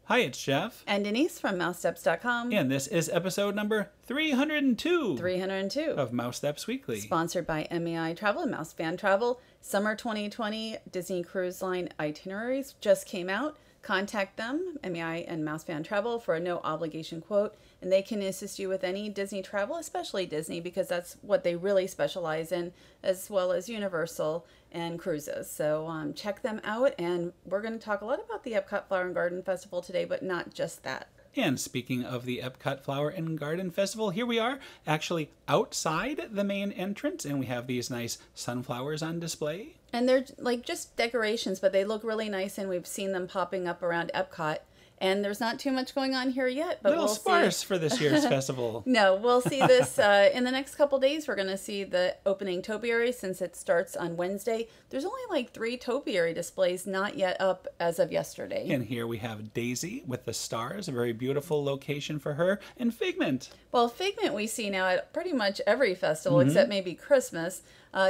Hi, it's Jeff. And Denise from Mousesteps.com. And this is episode number 302. 302. Of Mousesteps Weekly. Sponsored by MEI Travel and Mouse Fan Travel. Summer 2020 Disney Cruise Line itineraries just came out. Contact them, MEI and Mouse Fan Travel, for a no obligation quote. And they can assist you with any Disney travel, especially Disney, because that's what they really specialize in, as well as Universal and cruises. So check them out. And we're going to talk a lot about the Epcot Flower and Garden Festival today, but not just that. And speaking of the Epcot Flower and Garden Festival, here we are actually outside the main entrance, and we have these nice sunflowers on display. And they're like just decorations, but they look really nice, and we've seen them popping up around Epcot. And there's not too much going on here yet, but we'll sparse for this year's festival. No, we'll see this in the next couple days. We're going to see the opening Topiary since it starts on Wednesday. There's only like 3 Topiary displays not yet up as of yesterday. And here we have Daisy with the stars, a very beautiful location for her, and Figment. Well, Figment we see now at pretty much every festival except maybe Christmas.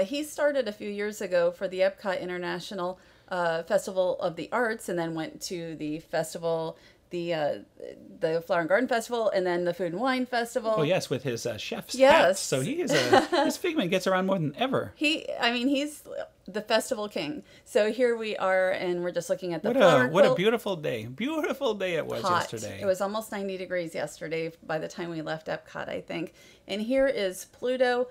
He started a few years ago for the Epcot International Festival of the Arts, and then went to the festival, the Flower and Garden Festival, and then the Food and Wine Festival. Oh yes, with his chef's hat. So he is his Figment gets around more than ever. He's the festival king. So here we are, and we're just looking at the what a beautiful day. Beautiful day it was yesterday. It was almost 90 degrees yesterday by the time we left Epcot, I think. And here is Pluto.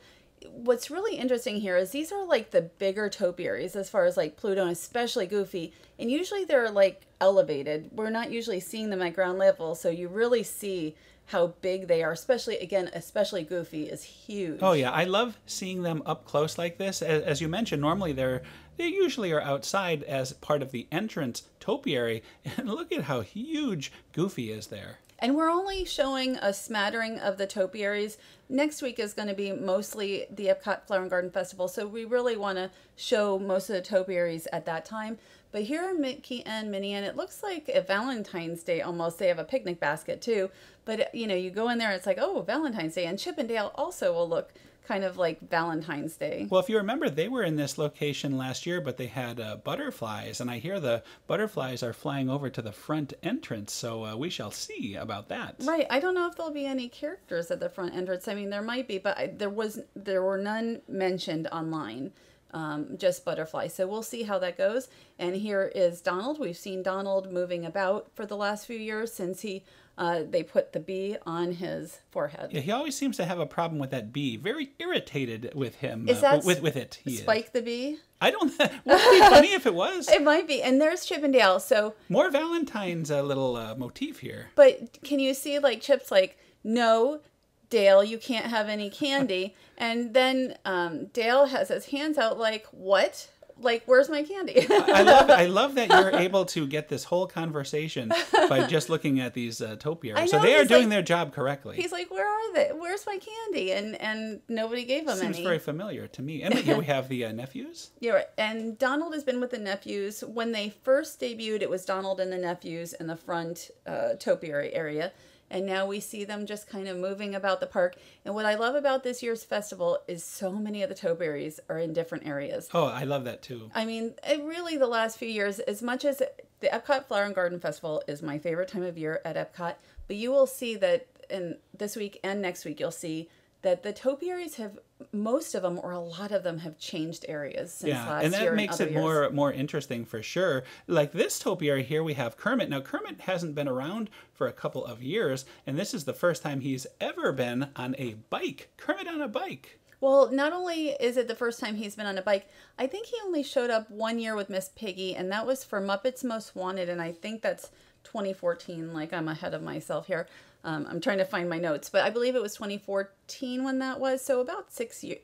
What's really interesting here is these are like the bigger topiaries as far as like Pluto, and especially Goofy. And usually they're like elevated. We're not usually seeing them at ground level. So you really see how big they are, especially Goofy is huge. Oh yeah, I love seeing them up close like this. As you mentioned, normally they usually are outside as part of the entrance topiary. And look at how huge Goofy is there. And we're only showing a smattering of the topiaries. Next week is going to be mostly the Epcot Flower and Garden Festival, so we really want to show most of the topiaries at that time. But here are Mickey and Minnie, and it looks like a Valentine's Day almost. They have a picnic basket too. But you know, you go in there and it's like, oh, Valentine's Day. And Chip and Dale also will look kind of like Valentine's Day. Well, if you remember, they were in this location last year, but they had butterflies, and I hear the butterflies are flying over to the front entrance, so we shall see about that. Right. I don't know if there'll be any characters at the front entrance. I mean, there might be, but there were none mentioned online. Just butterflies. So we'll see how that goes. And here is Donald. We've seen Donald moving about for the last few years since they put the bee on his forehead. Yeah, he always seems to have a problem with that bee. Very irritated with him. Is that with it? Spike the bee? I don't. Wouldn't it be funny if it was? It might be. And there's Chip and Dale. So more Valentine's little motif here. But can you see like Chip's like, no, Dale, you can't have any candy. And then Dale has his hands out like, what? Like, where's my candy? I love that you're able to get this whole conversation by just looking at these topiaries. So they are doing their job correctly. He's like, where are they? Where's my candy? And nobody gave him any. Seems very familiar to me. And here we have the nephews. Yeah, right. And Donald has been with the nephews. When they first debuted, it was Donald and the nephews in the front topiary area. And now we see them just kind of moving about the park. And what I love about this year's festival is so many of the topiaries are in different areas. Oh, I love that too. I mean, really the last few years, as much as the Epcot Flower and Garden Festival is my favorite time of year at Epcot, but you will see that in this week and next week, you'll see that the topiaries have, most of them or a lot of them have changed areas since last year. And that makes it years. more interesting for sure. Like this topiary here, we have Kermit. Now, Kermit hasn't been around for a couple of years, and this is the first time he's ever been on a bike. Kermit on a bike. Well, not only is it the first time he's been on a bike, I think he only showed up one year with Miss Piggy, and that was for Muppets Most Wanted, and I think that's 2014. Like, I'm ahead of myself here. I'm trying to find my notes, but I believe it was 2014 when that was. So about 6 years.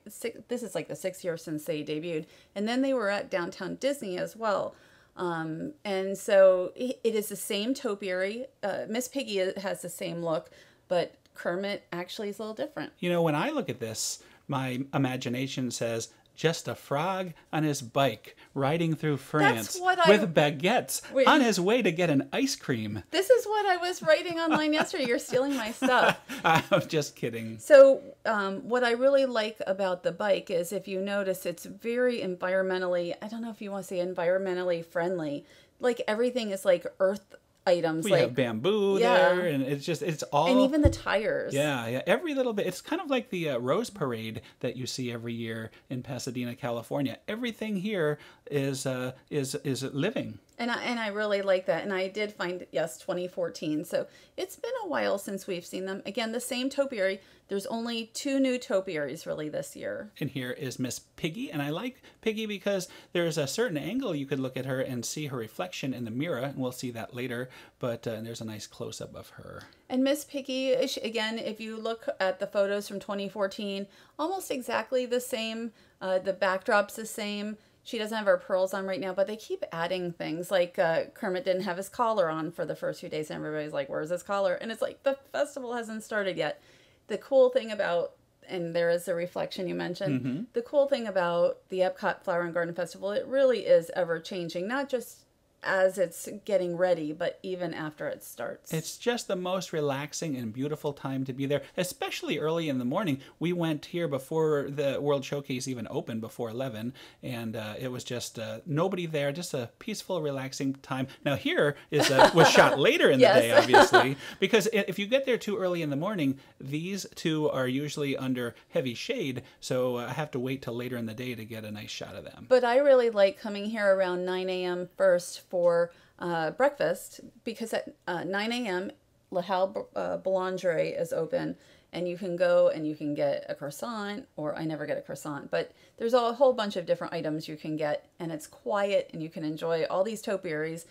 This is like the 6th year since they debuted. And then they were at Downtown Disney as well. And so it is the same topiary. Miss Piggy has the same look, but Kermit actually is a little different. You know, when I look at this, my imagination says, just a frog on his bike riding through France with baguettes on his way to get an ice cream. This is what I was writing online yesterday. You're stealing my stuff. I'm just kidding. So what I really like about the bike is, if you notice, it's very environmentally, I don't know if you want to say environmentally friendly. Like everything is like earth items. We like have bamboo there, and it's all... And even the tires. Yeah, every little bit. It's kind of like the Rose Parade that you see every year in Pasadena, California. Everything here is living. And I really like that. And I did find, yes, 2014. So it's been a while since we've seen them. Again, the same topiary. There's only 2 new topiaries really this year. And here is Miss Piggy. And I like Piggy because there's a certain angle you could look at her and see her reflection in the mirror. And we'll see that later. But there's a nice close-up of her. And Miss Piggy, again, if you look at the photos from 2014, almost exactly the same. The backdrop's the same. She doesn't have her pearls on right now, but they keep adding things. Like Kermit didn't have his collar on for the first few days, and everybody's like, where's his collar? And it's like, the festival hasn't started yet. The cool thing about, and there is a reflection you mentioned, the cool thing about the Epcot Flower and Garden Festival, it really is ever changing, not just as it's getting ready, but even after it starts. It's just the most relaxing and beautiful time to be there, especially early in the morning. We went here before the World Showcase even opened, before 11, and it was just nobody there, just a peaceful, relaxing time. Now here was shot later in the day, obviously, because if you get there too early in the morning, these two are usually under heavy shade, so I have to wait till later in the day to get a nice shot of them. But I really like coming here around 9 a.m. first for breakfast, because at 9 a.m. La Halle Boulangerie is open, and you can go and you can get a croissant, or I never get a croissant, but there's a whole bunch of different items you can get, and it's quiet, and you can enjoy all these topiaries.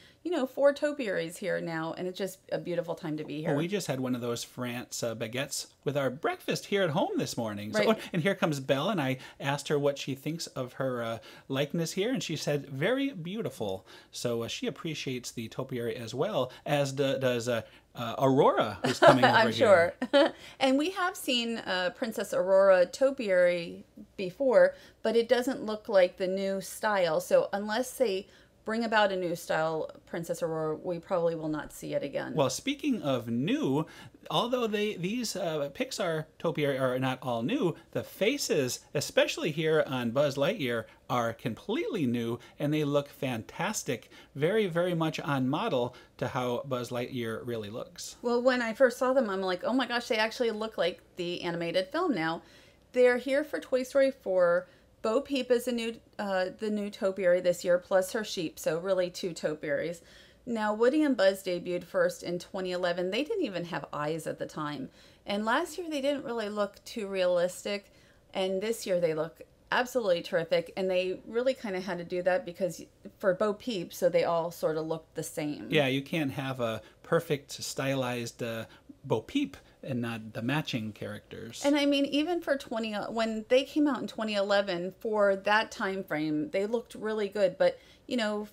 4 topiaries here now, and it's just a beautiful time to be here. Well, we just had one of those France baguettes with our breakfast here at home this morning. Right. So, and here comes Belle, and I asked her what she thinks of her likeness here, and she said, very beautiful. So she appreciates the topiary as well, as does Aurora, who's coming over I'm sure. here. And we have seen Princess Aurora topiary before, but it doesn't look like the new style. So unless they bring about a new style Princess Aurora, we probably will not see it again. Well, speaking of new, although these Pixar topiary are not all new, the faces, especially here on Buzz Lightyear, are completely new, and they look fantastic. Very, very much on model to how Buzz Lightyear really looks. Well, when I first saw them, I'm like, oh my gosh, they actually look like the animated film now. They're here for Toy Story 4. Bo Peep is the new topiary this year, plus her sheep, so really 2 topiaries. Now, Woody and Buzz debuted first in 2011. They didn't even have eyes at the time. And last year, they didn't really look too realistic. And this year, they look absolutely terrific. And they really kind of had to do that because for Bo Peep, so they all sort of looked the same. Yeah, you can't have a perfect stylized Bo Peep and not the matching characters. And I mean, even for when they came out in 2011, for that time frame, they looked really good. But,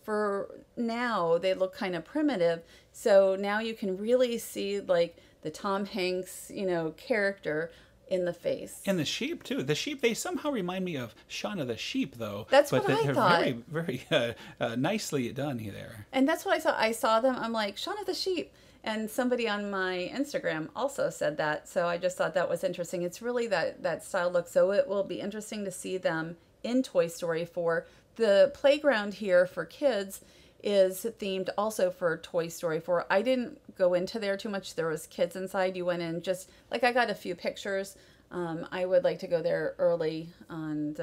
for now, they look kind of primitive. So now you can really see, like, the Tom Hanks, character in the face. And the sheep, too. The sheep, they somehow remind me of Shaun of the Sheep, though. That's what I thought. They're very, very nicely done there. And that's what I saw. I saw them. I'm like, Shaun of the Sheep. And somebody on my Instagram also said that. So I just thought that was interesting. It's really that style look. So it will be interesting to see them in Toy Story 4. The playground here for kids is themed also for Toy Story 4. I didn't go into there too much. There was kids inside. You went in just, like, I got a few pictures. I would like to go there early on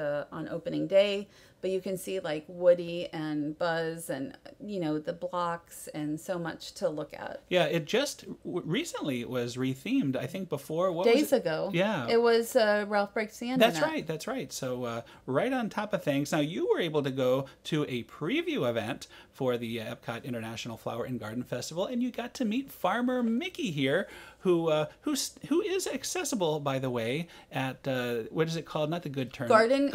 opening day, but you can see like Woody and Buzz and, the blocks and so much to look at. Yeah, it just recently was rethemed, I think before. Days ago. Yeah. It was Ralph Breaks the Internet. That's right. So right on top of things. Now, you were able to go to a preview event for the Epcot International Flower and Garden Festival, and you got to meet Farmer Mickey here, who is accessible, by the way, at what is it called? Not the Good Turn. Garden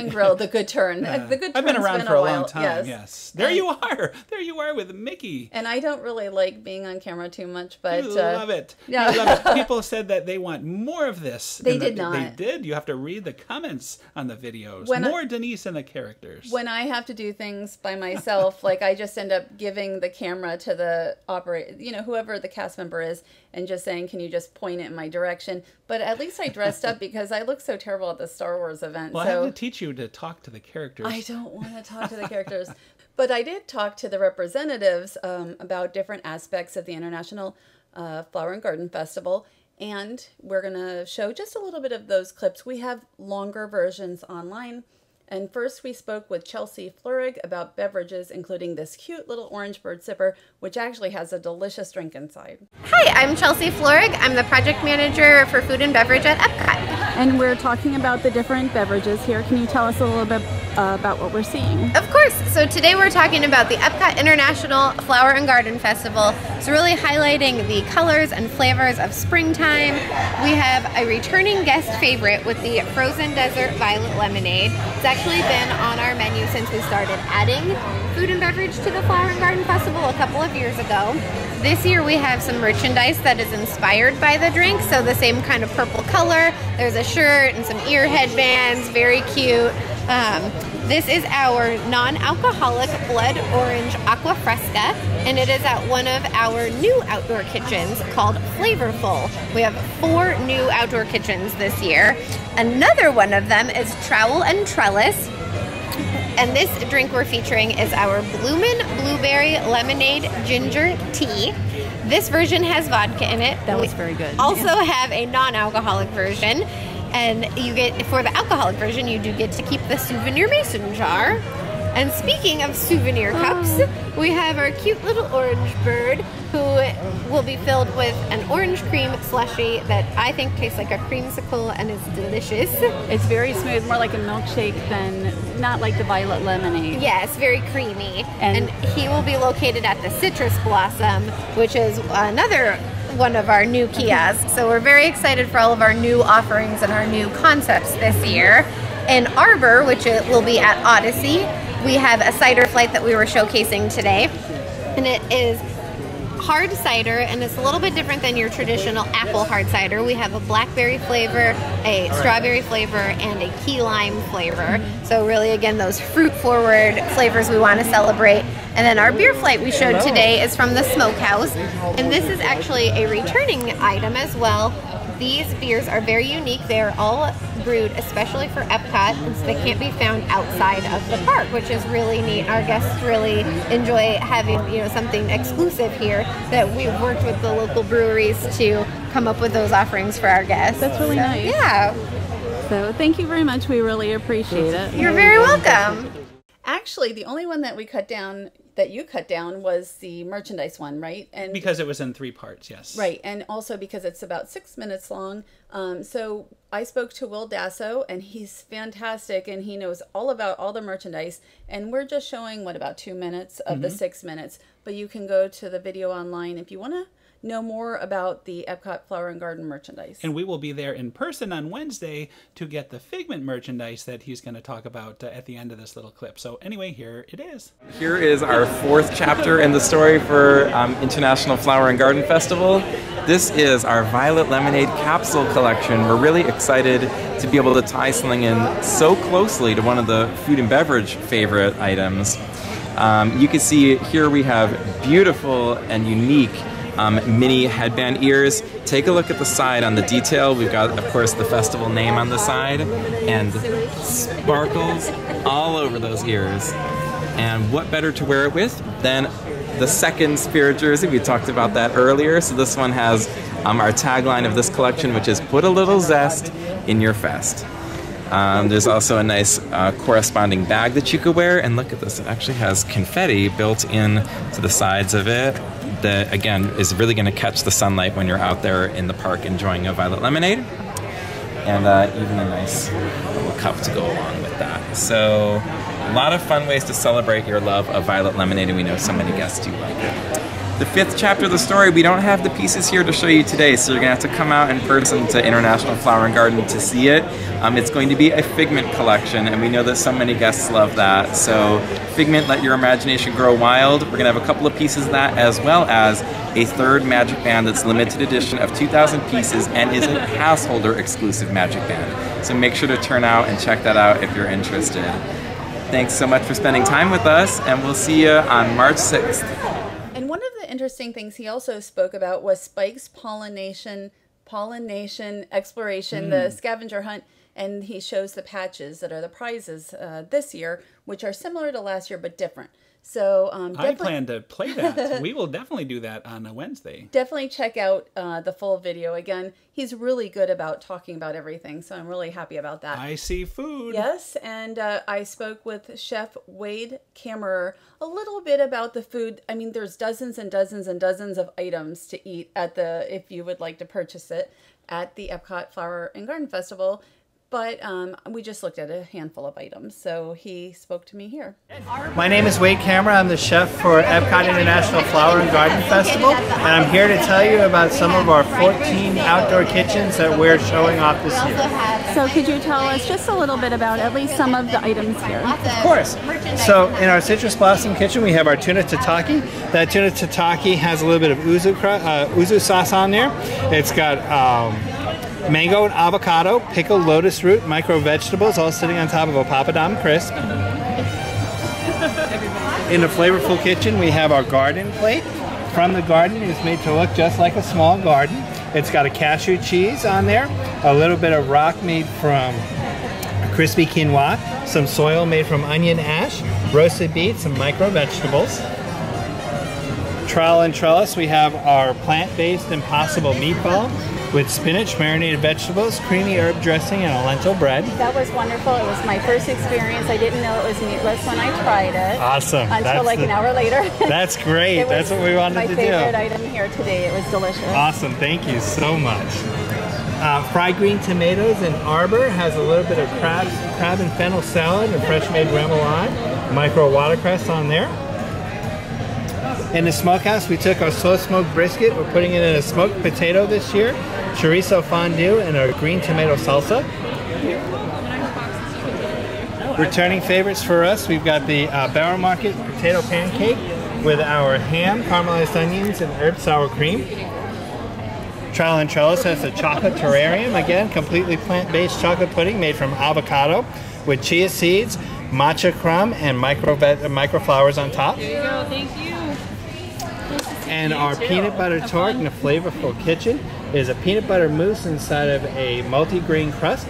Grill, the Good Turn. The Good Turn's I've been around for a long time. Yes. There you are. There you are with Mickey. And I don't really like being on camera too much, but you love it. Yeah. You love it. People said that they want more of this. They did not. They did. You have to read the comments on the videos. More Denise and the characters. When I have to do things by myself, like I just end up giving the camera to the operator, whoever the cast member is, and just saying, can you just point it in my direction? But at least I dressed up because I look so terrible at the Star Wars event. Well, I have to teach you to talk to the characters. I don't want to talk to the characters. But I did talk to the representatives about different aspects of the International Flower and Garden Festival, and we're going to show just a little bit of those clips. We have longer versions online. And first we spoke with Chelsea Fleurig about beverages, including this cute little orange bird sipper, which actually has a delicious drink inside. Hi, I'm Chelsea Fleurig. I'm the project manager for food and beverage at Epcot. And we're talking about the different beverages here. Can you tell us a little bit about what we're seeing? Of course. So today we're talking about the Epcot International Flower and Garden Festival. It's really highlighting the colors and flavors of springtime. We have a returning guest favorite with the Frozen Desert Violet Lemonade. It's actually been on our menu since we started adding food and beverage to the Flower and Garden Festival a couple of years ago. This year we have some merchandise that is inspired by the drink, so the same kind of purple color. There's a shirt and some ear headbands, very cute. This is our non-alcoholic blood orange aqua fresca, and it is at one of our new outdoor kitchens called Flavorful. We have 4 new outdoor kitchens this year. Another one of them is Trowel and Trellis, and this drink we're featuring is our Bloomin' Blueberry Lemonade Ginger Tea. This version has vodka in it. That was very good. Also have a non-alcoholic version. And you get, for the alcoholic version, you do get to keep the souvenir mason jar. And speaking of souvenir cups, we have our cute little orange bird who will be filled with an orange cream slushie that I think tastes like a creamsicle and is delicious. It's very smooth, more like a milkshake than, not like the violet lemonade. Yes, very creamy. And he will be located at the Citrus Blossom, which is another one of our new kiosks. So we're very excited for all of our new offerings and our new concepts this year. In Arbor, which it will be at Odyssey, we have a cider flight that we were showcasing today, and it is hard cider, and it's a little bit different than your traditional apple hard cider. We have a blackberry flavor, a strawberry flavor, and a key lime flavor. So really, again, those fruit-forward flavors we want to celebrate. And then our beer flight we showed today is from the Smokehouse, and this is actually a returning item as well. These beers are very unique. They are all brewed especially for Epcot, and so they can't be found outside of the park, which is really neat. Our guests really enjoy having, you know, something exclusive here, that we've worked with the local breweries to come up with those offerings for our guests. That's really nice. Yeah. So thank you very much. We really appreciate it. You're very welcome. Actually, the only one that we cut down, that you cut down, was the merchandise one, right? And because it was in 3 parts, yes. Right, and also because it's about 6 minutes long. So I spoke to Will Dasso, and he's fantastic, and he knows all about all the merchandise. And we're just showing, what, about 2 minutes of the 6 minutes. But you can go to the video online if you want to know more about the Epcot Flower and Garden merchandise. And we will be there in person on Wednesday to get the Figment merchandise that he's going to talk about at the end of this little clip. So anyway, here it is. Here is our 4th chapter in the story for International Flower and Garden Festival. This is our Violet Lemonade capsule collection. We're really excited to be able to tie something in so closely to one of the food and beverage favorite items. You can see here we have beautiful and unique mini headband ears. Take a look at the side on the detail. We've got, of course, the festival name on the side and sparkles all over those ears. And what better to wear it with than the second Spirit jersey? We talked about that earlier. So this one has our tagline of this collection, which is "Put a little zest in your fest." There's also a nice corresponding bag that you could wear, and look at this, it actually has confetti built in to the sides of it that, again, is really going to catch the sunlight when you're out there in the park enjoying a violet lemonade, and even a nice little cup to go along with that. So a lot of fun ways to celebrate your love of violet lemonade, and we know so many guests do like it. The 5th chapter of the story, we don't have the pieces here to show you today, so you're going to have to come out in person to International Flower and Garden to see it. It's going to be a Figment collection, and we know that so many guests love that. So Figment, let your imagination grow wild. We're going to have a couple of pieces of that, as well as a 3rd magic band that's limited edition of 2,000 pieces and is a pass holder exclusive magic band. So make sure to turn out and check that out if you're interested. Thanks so much for spending time with us, and we'll see you on March 6th. And one of the interesting things he also spoke about was Spike's pollination exploration, the scavenger hunt, and he shows the patches that are the prizes this year, which are similar to last year but different. So I plan to play that. We will definitely do that on a Wednesday. Definitely check out the full video. Again, he's really good about talking about everything, so I'm really happy about that. I see food. Yes, and I spoke with Chef Wade Kammerer a little bit about the food. I mean, there's dozens and dozens and dozens of items to eat at if you would like to purchase it at the Epcot Flower and Garden Festival. But we just looked at a handful of items, so he spoke to me here. My name is Wade Kammerer. I'm the chef for Epcot International Flower and Garden Festival, and I'm here to tell you about some of our 14 outdoor kitchens that we're showing off this year. So could you tell us just a little bit about at least some of the items here? Of course. So in our Citrus Blossom kitchen, we have our tuna tataki. That tuna tataki has a little bit of uzu sauce on there. It's got mango and avocado, pickled lotus root, micro vegetables, all sitting on top of a papadum crisp. In the flavorful kitchen, we have our garden plate. From the garden, it's made to look just like a small garden. It's got a cashew cheese on there, a little bit of rock made from crispy quinoa, some soil made from onion ash, roasted beets, and micro vegetables. Trowel and trellis, we have our plant-based impossible meatball with spinach, marinated vegetables, creamy herb dressing, and a lentil bread. That was wonderful. It was my first experience. I didn't know it was meatless when I tried it. Awesome. Until an hour later. That's great. That's what we wanted to do. My favorite item here today. It was delicious. Awesome. Thank you so much. Fried green tomatoes and arbor has a little bit of crab and fennel salad and fresh made remoulade, micro watercress on there. In the smokehouse, we took our slow smoked brisket. We're putting it in a smoked potato this year, chorizo fondue, and our green tomato salsa. Returning favorites for us, we've got the Barrel Market potato pancake with our ham, caramelized onions, and herb sour cream. Trowel and Trellis has a chocolate terrarium, again, completely plant-based chocolate pudding made from avocado with chia seeds, matcha crumb, and microflowers on top. There you go. Thank you. And our peanut butter tart in the flavorful kitchen is a peanut butter mousse inside of a multi-grain crust,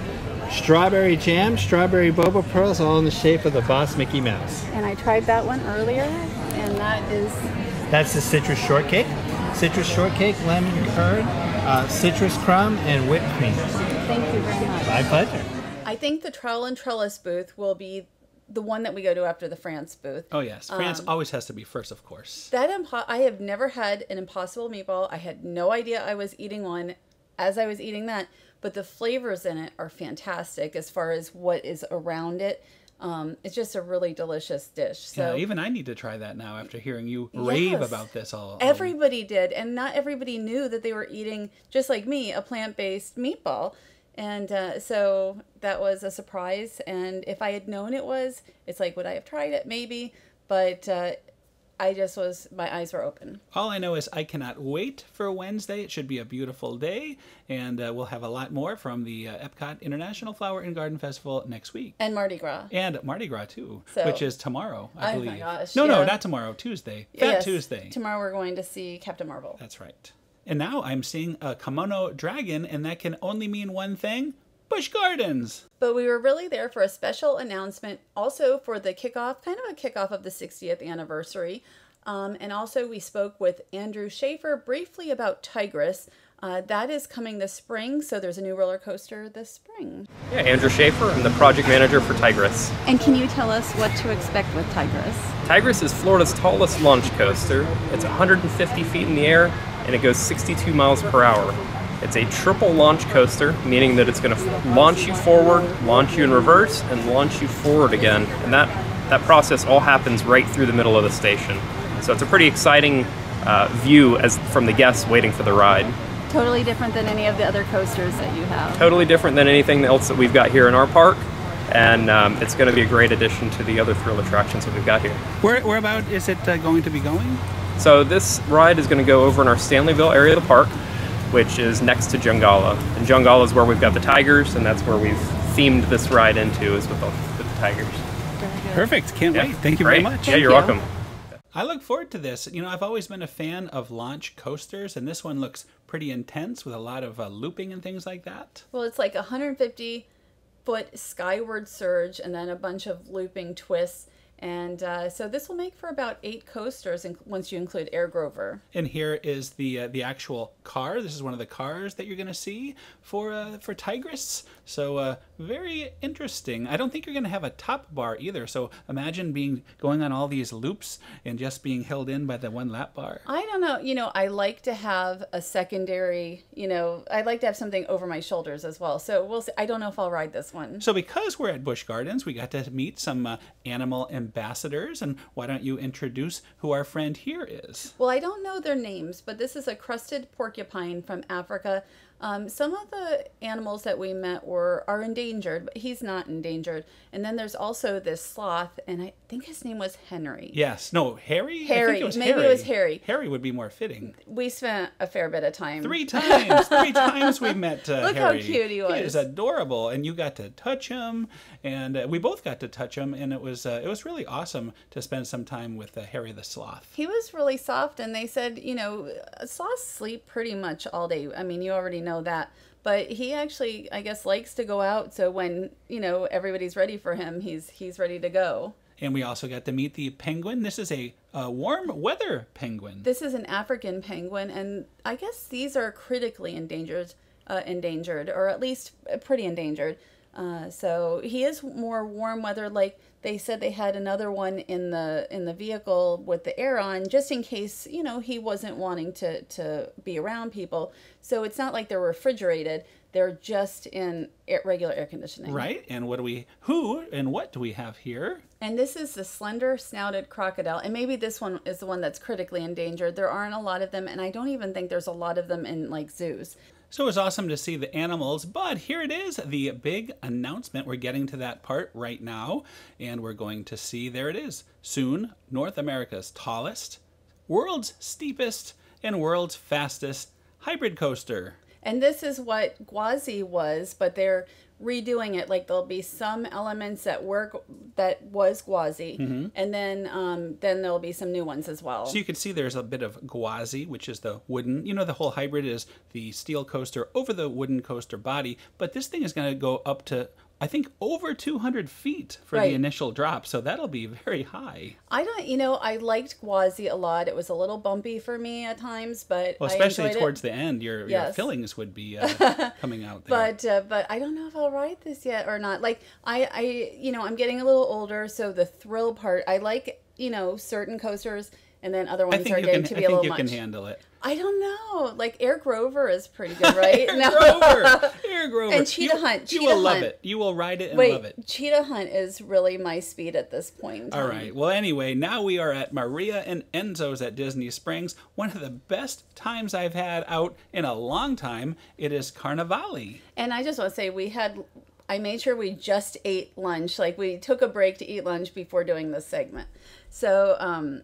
strawberry jam, strawberry boba pearls, all in the shape of the Boss Mickey Mouse. And I tried that one earlier, and that's the citrus shortcake. Citrus shortcake, lemon curd, citrus crumb, and whipped cream. Thank you very much. My pleasure. I think the Trowel and Trellis booth will be the one that we go to after the France booth. Oh yes, France always has to be first, of course. I have never had an impossible meatball. I had no idea I was eating one as I was eating that, but the flavors in it are fantastic as far as what is around it. It's just a really delicious dish. So yeah, even I need to try that now after hearing you rave about this all. Everybody did, and not everybody knew that they were eating, just like me, a plant-based meatball. And so that was a surprise. And if I had known it's like, would I have tried it? Maybe. But my eyes were open. All I know is I cannot wait for Wednesday. It should be a beautiful day. And we'll have a lot more from the Epcot International Flower and Garden Festival next week. And Mardi Gras. And Mardi Gras, too, so, which is tomorrow, I believe. Oh, my gosh. No, not tomorrow. Tuesday. Fat Tuesday. Tomorrow we're going to see Captain Marvel. That's right. And now I'm seeing a kimono dragon, and that can only mean one thing: Busch Gardens. But we were really there for a special announcement, also for the kickoff, kind of a kickoff of the 60th anniversary. And also we spoke with Andrew Schaefer briefly about Tigris. That is coming this spring, so there's a new roller coaster this spring. Yeah, Andrew Schaefer. I'm the project manager for Tigris. And can you tell us what to expect with Tigris? Tigris is Florida's tallest launch coaster. It's 150 feet in the air, and it goes 62 miles per hour. It's a triple launch coaster, meaning that it's going to launch you forward, launch you in reverse, and launch you forward again. And that process all happens right through the middle of the station. So it's a pretty exciting view from the guests waiting for the ride. Totally different than any of the other coasters that you have. Totally different than anything else that we've got here in our park. And it's going to be a great addition to the other thrill attractions that we've got here. Where about is it going to be going? So this ride is going to go over in our Stanleyville area of the park, which is next to Jungala. And Jungala is where we've got the tigers, and that's where we've themed this ride into, is with the tigers. Perfect. Can't wait. Thank you very much. Yeah, you're welcome. I look forward to this. You know, I've always been a fan of launch coasters, and this one looks pretty intense with a lot of looping and things like that. Well, it's like 150-foot skyward surge and then a bunch of looping twists. And so this will make for about 8 coasters once you include Air Grover. And here is the actual car. This is one of the cars that you're going to see for Tigris. So very interesting. I don't think you're going to have a top bar either. So imagine going on all these loops and just being held in by the one lap bar. I don't know. You know, I like to have a secondary, you know, I like to have something over my shoulders as well. So we'll see. I don't know if I'll ride this one. So because we're at Busch Gardens, we got to meet some animal ambassadors. And why don't you introduce who our friend here is? Well, I don't know their names, but this is a crested porcupine from Africa. Some of the animals that we met are endangered, but he's not endangered. And then there's also this sloth, and I think his name was Henry. Yes. No, Harry? Harry. I think it was Maybe Harry. it was Harry. Harry would be more fitting. We spent a fair bit of time. 3 times. 3 times we met Harry. Look how cute he was. He is adorable, and you got to touch him, and we both got to touch him, and it was really awesome to spend some time with Harry the sloth. He was really soft, and they said, you know, sloths sleep pretty much all day. I mean, you already know that. But he actually, I guess, likes to go out. So when, you know, everybody's ready for him, he's ready to go. And we also got to meet the penguin. This is a warm weather penguin. This is an African penguin, and I guess these are critically endangered, or at least pretty endangered. So he is more warm weather. Like they said, they had another one in the vehicle with the air on, just in case, you know, he wasn't wanting to be around people. So it's not like they're refrigerated. They're just in regular air conditioning. Right. And what do we have here? And this is the slender snouted crocodile. And maybe this one is the one that's critically endangered. There aren't a lot of them, and I don't even think there's a lot of them in like zoos. So it was awesome to see the animals, but here it is, the big announcement. We're getting to that part right now, and we're going to see, there it is, soon, North America's tallest, world's steepest, and world's fastest hybrid coaster. And this is what Gwazi was, but they're redoing it. Like there'll be some elements that was Gwazi, and then there'll be some new ones as well. So you can see there's a bit of Gwazi, which is the wooden, you know, the whole hybrid is the steel coaster over the wooden coaster body, but this thing is going to go up to, I think, over 200 feet for the initial drop, so that'll be very high. I liked Gwazi a lot. It was a little bumpy for me at times, but well, especially towards the end, your fillings would be coming out there. But I don't know if I'll ride this yet or not. Like I'm getting a little older, so the thrill part, I like, certain coasters, and then other ones are getting to be a little much. I think you can handle it. I don't know. Like Air Grover is pretty good, right? Air Grover. And Cheetah Hunt. You will love it. You will ride it and love it. Cheetah Hunt is really my speed at this point. All right. Well, anyway, now we are at Maria and Enzo's at Disney Springs. One of the best times I've had out in a long time. It is Carnivale. And I just want to say I made sure we just ate lunch. Like we took a break to eat lunch before doing this segment. So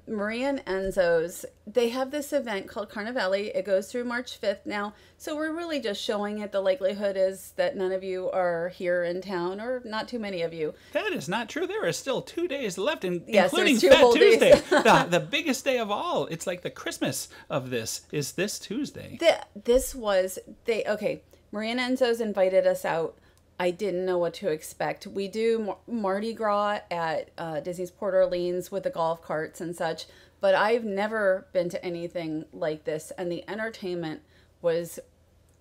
Maria and Enzo's, they have this event called Carnivale. It goes through March 5th now. So we're really just showing it. The likelihood is that none of you are here in town, or not too many of you. That is not true. There are still 2 days left, yes, including Fat Tuesday, the biggest day of all. It's like the Christmas of this is this Tuesday. Maria and Enzo's invited us out. I didn't know what to expect. We do Mardi Gras at Disney's Port Orleans with the golf carts and such, but I've never been to anything like this, and the entertainment was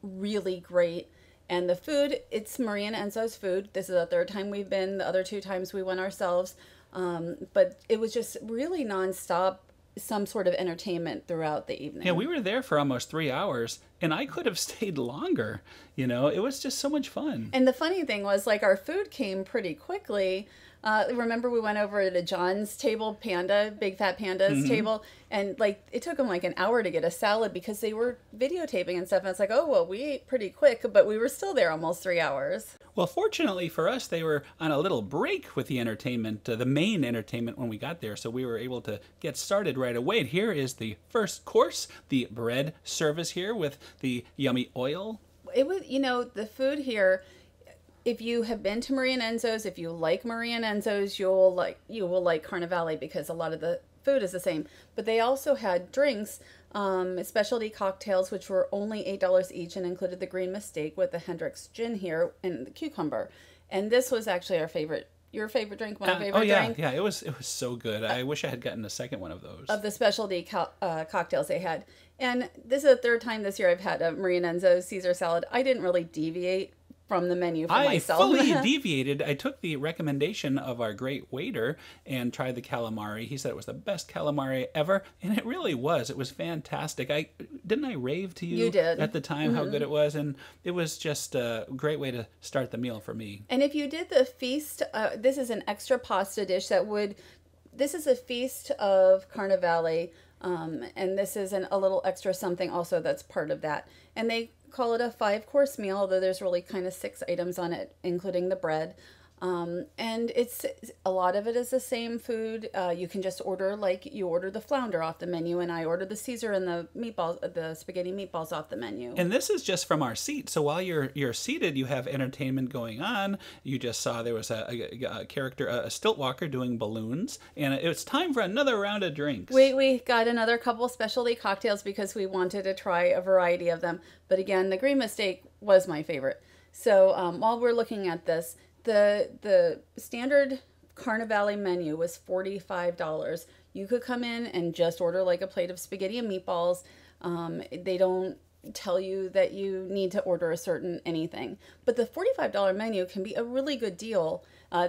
really great. And the food, it's Maria and Enzo's food. This is the 3rd time we've been. The other 2 times we went ourselves. But it was just really nonstop, some sort of entertainment throughout the evening. Yeah, we were there for almost 3 hours, and I could have stayed longer. It was just so much fun. And the funny thing was, like, our food came pretty quickly. Remember we went over to John's table, Big Fat Panda's table, and like it took them like an hour to get a salad because they were videotaping and stuff. And it's like, oh, well, we ate pretty quick, but we were still there almost 3 hours. Well, fortunately for us, they were on a little break with the entertainment, the main entertainment when we got there. So we were able to get started right away. And here is the first course, the bread service here with the yummy oil. It was, the food here, if you have been to Maria and Enzo's, if you like Maria and Enzo's, you will like Carnivale because a lot of the food is the same. But they also had drinks, specialty cocktails, which were only $8 each and included the green mistake with the Hendrick's gin here and the cucumber. And this was actually our favorite your favorite drink, my favorite drink. Yeah, it was so good. I wish I had gotten a second one of those. Of the specialty cocktails they had. And this is the third time this year I've had a Marie and Enzo Caesar salad. I didn't really deviate from the menu for myself. I fully deviated. I took the recommendation of our great waiter and tried the calamari. He said it was the best calamari ever, and it really was. It was fantastic. Didn't I rave to you, you did. At the time how good it was, and it was just a great way to start the meal for me. And if you did the feast, this is an extra pasta dish this is a feast of Carnivale, and this is a little extra something also that's part of that. And they call it a 5-course meal, although there's really kind of 6 items on it, including the bread. And it's a lot of it is the same food. You can just order, like you order the flounder off the menu, and I ordered the Caesar and the meatballs, the spaghetti meatballs off the menu. And this is just from our seat. So while you're seated, you have entertainment going on. You just saw there was a character, a stilt walker doing balloons, and it's time for another round of drinks. We got another couple specialty cocktails because we wanted to try a variety of them. But again, the Green Mistake was my favorite. So while we're looking at this, the standard Carnivale menu was $45. You could come in and just order like a plate of spaghetti and meatballs. They don't tell you that you need to order a certain anything. But the $45 menu can be a really good deal.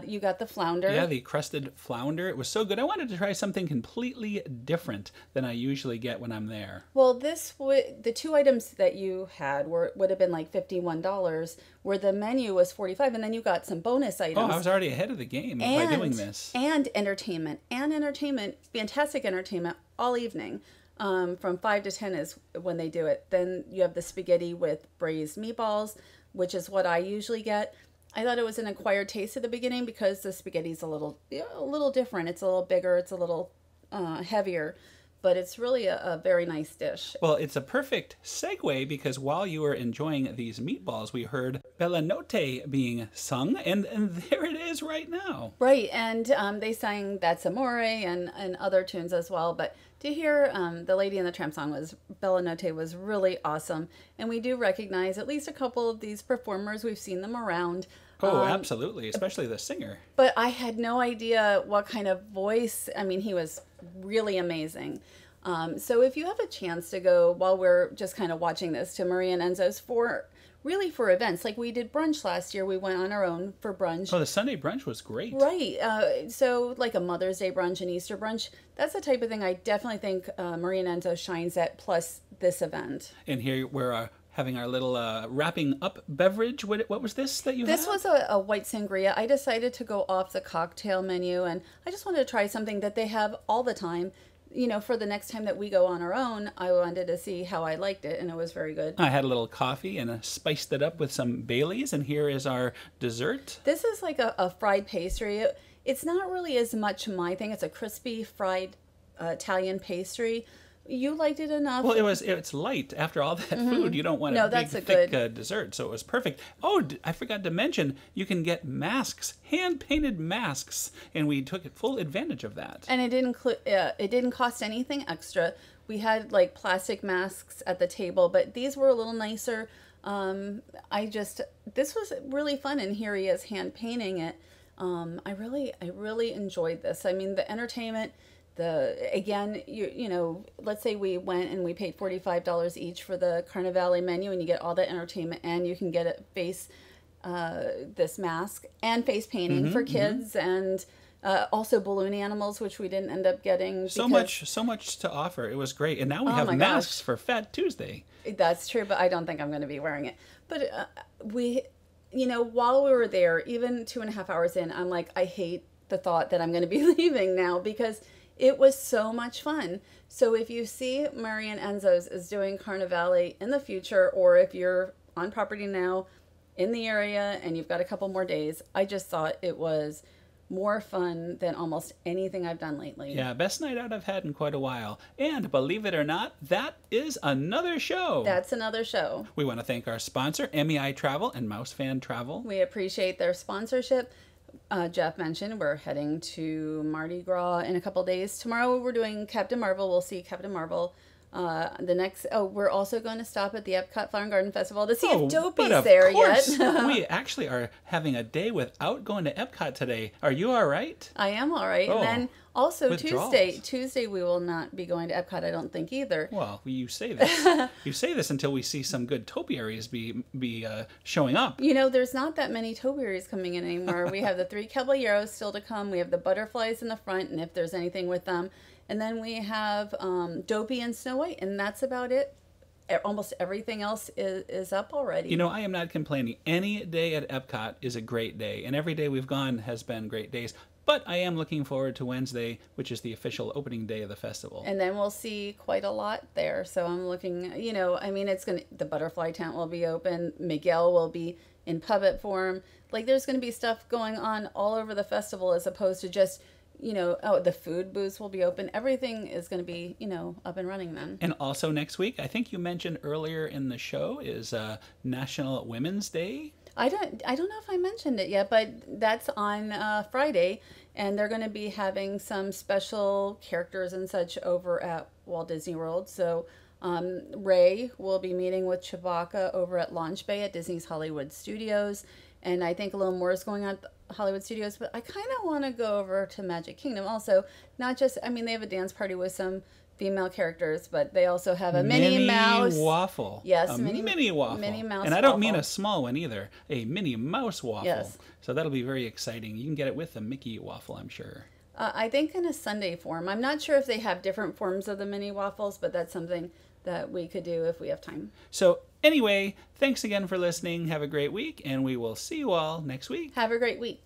You got the flounder. Yeah, the crusted flounder. It was so good. I wanted to try something completely different than I usually get when I'm there. Well, the 2 items that you had would have been like $51, where the menu was $45, and then you got some bonus items. Oh, I was already ahead of the game by doing this. And entertainment, fantastic entertainment all evening. From 5 to 10 is when they do it. Then you have the spaghetti with braised meatballs, which is what I usually get. I thought it was an acquired taste at the beginning because the spaghetti's a little different. It's a little bigger. It's a little heavier. But it's really a very nice dish. Well, it's a perfect segue because while you were enjoying these meatballs, we heard Bella Notte being sung, and there it is right now. Right, and they sang That's Amore and other tunes as well. But to hear the Lady and the Tramp song Bella Notte was really awesome. And we do recognize at least a couple of these performers. We've seen them around. Oh, absolutely, especially the singer. But I had no idea what kind of voice. I mean, he was really amazing. So if you have a chance to go while we're just kind of watching this to Marie and Enzo's for events, like we did brunch last year, we went on our own for brunch. Oh, the Sunday brunch was great. Right. So like a Mother's Day brunch and Easter brunch, that's the type of thing I definitely think Marie and Enzo shines at, plus this event. And here we're having our little wrapping up beverage. What was this that you had? This was a white sangria. I decided to go off the cocktail menu, and I just wanted to try something that they have all the time. You know, for the next time that we go on our own, I wanted to see how I liked it, and it was very good. I had a little coffee and spiced it up with some Baileys, and here is our dessert. This is like a fried pastry. It's not really as much my thing. It's a crispy fried Italian pastry. You liked it enough. Well, it's light. After all that food, you don't want a big, thick dessert, so it was perfect. Oh, I forgot to mention, you can get masks, hand-painted masks, and we took full advantage of that. And it didn't cost anything extra. We had like plastic masks at the table, but these were a little nicer. This was really fun, and here he is hand-painting it. I really enjoyed this. I mean, the entertainment. You know, let's say we went and we paid $45 each for the Carnivale menu, and you get all the entertainment, and you can get this mask and face painting for kids, and also balloon animals, which we didn't end up getting. So much to offer. It was great, and now we have masks for Fat Tuesday. That's true, but I don't think I'm going to be wearing it. But you know, while we were there, even 2.5 hours in, I'm like, I hate the thought that I'm going to be leaving now because it was so much fun. So if you see Marie and Enzo's is doing Carnivale in the future, or if you're on property now in the area and you've got a couple more days, I just thought it was more fun than almost anything I've done lately. Yeah, best night out I've had in quite a while. And believe it or not, that is another show. That's another show. We want to thank our sponsor, MEI Travel and Mouse Fan Travel. We appreciate their sponsorship. Jeff mentioned we're heading to Mardi Gras in a couple days. Tomorrow we're doing Captain Marvel. We'll see Captain Marvel We're also going to stop at the Epcot Flower and Garden Festival to see if but Dopey's of there course. yet. We actually are having a day without going to Epcot today. Are you all right? I am all right. Oh, And then also withdrawals. Tuesday we will not be going to Epcot, I don't think either. Well, you say this. You say this until we see some good topiaries be showing up. You know, there's not that many topiaries coming in anymore. We have the 3 caballeros still to come. We have the butterflies in the front, and if there's anything with them. And then we have Dopey and Snow White, and that's about it. Almost everything else is up already. You know, I am not complaining. Any day at Epcot is a great day, and every day we've gone has been great days. But I am looking forward to Wednesday, which is the official opening day of the festival. And then we'll see quite a lot there. So I'm looking, you know, I mean, the butterfly tent will be open. Miguel will be in puppet form. Like, there's going to be stuff going on all over the festival as opposed to just, you know, the food booths will be open. Everything is going to be, you know, up and running then. And also next week, I think you mentioned earlier in the show, is National Women's Day. I don't know if I mentioned it yet, but that's on Friday, and they're going to be having some special characters and such over at Walt Disney World. So Ray will be meeting with Chewbacca over at Launch Bay at Disney's Hollywood Studios, and I think a little more is going on at the Hollywood Studios, but I kind of want to go over to Magic Kingdom also. Not just, I mean, they have a dance party with some female characters, but they also have a Minnie Mouse waffle. Yes, a mini waffle. Minnie Mouse and I don't waffle. mean a small one either. A Minnie Mouse waffle. Yes. So that'll be very exciting. You can get it with a Mickey waffle, I'm sure. I think in a sundae form. I'm not sure if they have different forms of the mini waffles, but that's something that we could do if we have time. So anyway, thanks again for listening. Have a great week, and we will see you all next week. Have a great week.